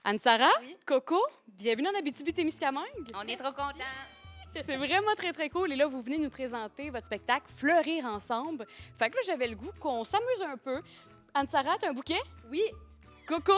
Anne-Sara, Oui. Coco, bienvenue en Abitibi-Témiscamingue. On est trop contents. C'est vraiment très, très cool. Et là, vous venez nous présenter votre spectacle Fleurir ensemble. Fait que là, j'avais le goût qu'on s'amuse un peu. Anne-Sara, t'as un bouquet? Oui. Coco?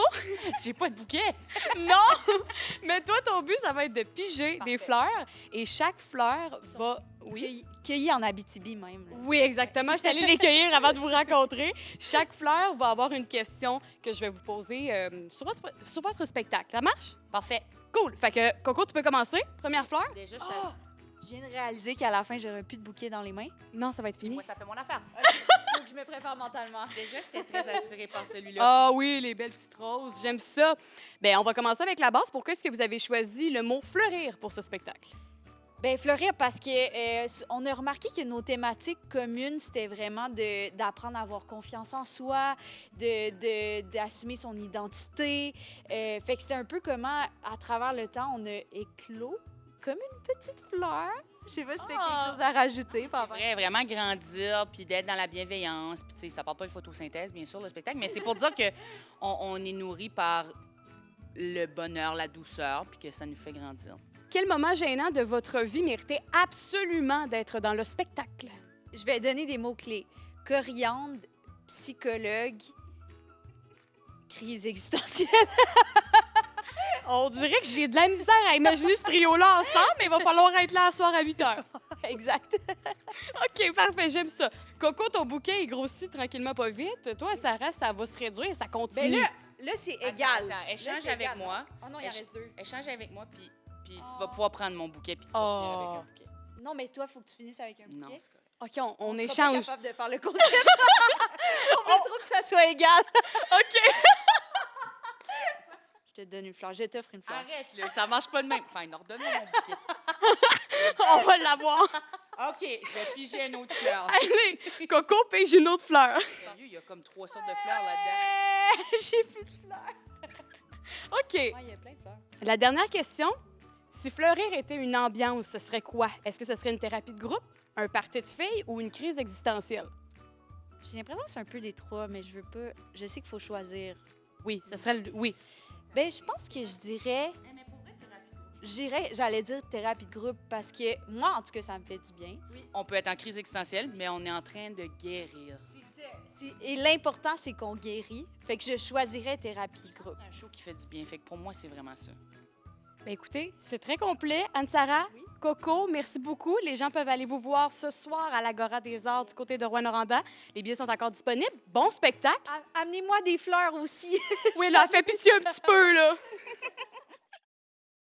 J'ai pas de bouquet. Non! Mais toi, ton but, ça va être de piger des Parfait. fleurs. Et chaque fleur va... Oui? Cueilli en Abitibi même. Là. Oui, exactement. Je suis allée les cueillir avant de vous rencontrer. Chaque fleur va avoir une question que je vais vous poser sur votre spectacle. Ça marche? Parfait. Cool. Fait que, Coco, tu peux commencer? Première fleur? Déjà, Oh! Je viens de réaliser qu'à la fin, j'aurai plus de bouquet dans les mains. Non, ça va être fini. moi, ça fait mon affaire. Faut que je me prépare mentalement. Déjà, j'étais très attirée par celui-là. Ah oui, les belles petites roses, j'aime ça. Bien, on va commencer avec la base. Pourquoi est-ce que vous avez choisi le mot fleurir pour ce spectacle? Bien, fleurir, parce que on a remarqué que nos thématiques communes, c'était vraiment d'apprendre à avoir confiance en soi, d'assumer son identité. Fait que c'est un peu comment, à travers le temps, on a éclos comme une petite fleur. Je sais pas si c'était quelque chose à rajouter. C'est vrai, vraiment grandir, puis d'être dans la bienveillance. Puis, tu sais, ça parle pas de photosynthèse, bien sûr, le spectacle, mais c'est pour dire que on est nourri par le bonheur, la douceur, puis que ça nous fait grandir. Quel moment gênant de votre vie méritait absolument d'être dans le spectacle? Je vais donner des mots-clés. Coriandre, psychologue, crise existentielle. On dirait que j'ai de la misère à imaginer ce trio-là ensemble, mais il va falloir être là ce soir à 8 h. Exact. OK, parfait, j'aime ça. Coco, ton bouquet, il grossit tranquillement pas vite. Toi, Sarah, ça va se réduire, ça continue. Ben là, c'est égal. Attends, Là, échange c'est avec égal. moi. Oh non, il en reste deux. Échange avec moi, puis tu vas pouvoir prendre mon bouquet, puis tu vas finir avec un bouquet. Non, mais toi, il faut que tu finisses avec un Non, bouquet. c'est correct. OK, on sera échange. pas capable de faire le concept. On veut trop que ça soit égal. OK. Je te donne une fleur. Je t'offre une fleur. Arrête, là, ça marche pas de même. Enfin, non, redonne-moi mon bouquet. On va l'avoir. OK, je vais piger un autre fleur. Allez, Coco pige une autre fleur. Sérieux, il y a comme 3 sortes de fleurs là-dedans. J'ai plus de fleurs. OK. Ouais, il y a plein de fleurs. La dernière question. Si fleurir était une ambiance, ce serait quoi? Est-ce que ce serait une thérapie de groupe, un party de filles ou une crise existentielle? J'ai l'impression que c'est un peu des trois, mais je veux pas. Je sais qu'il faut choisir. Oui, ce serait le... Oui. Ben, je pense que je dirais. J'allais dire thérapie de groupe parce que moi, en tout cas, ça me fait du bien. On peut être en crise existentielle, mais on est en train de guérir. C'est ça. Et l'important, c'est qu'on guérit. Fait que je choisirais thérapie de groupe. C'est un show qui fait du bien. Fait que pour moi, c'est vraiment ça. Bien, écoutez, c'est très complet. Anne-Sara, Oui. Coco, merci beaucoup. Les gens peuvent aller vous voir ce soir à l'Agora des Arts du côté de Rouyn-Noranda. Les billets sont encore disponibles. Bon spectacle. Amenez-moi des fleurs aussi. Oui, là, fais pitié un petit peu, là.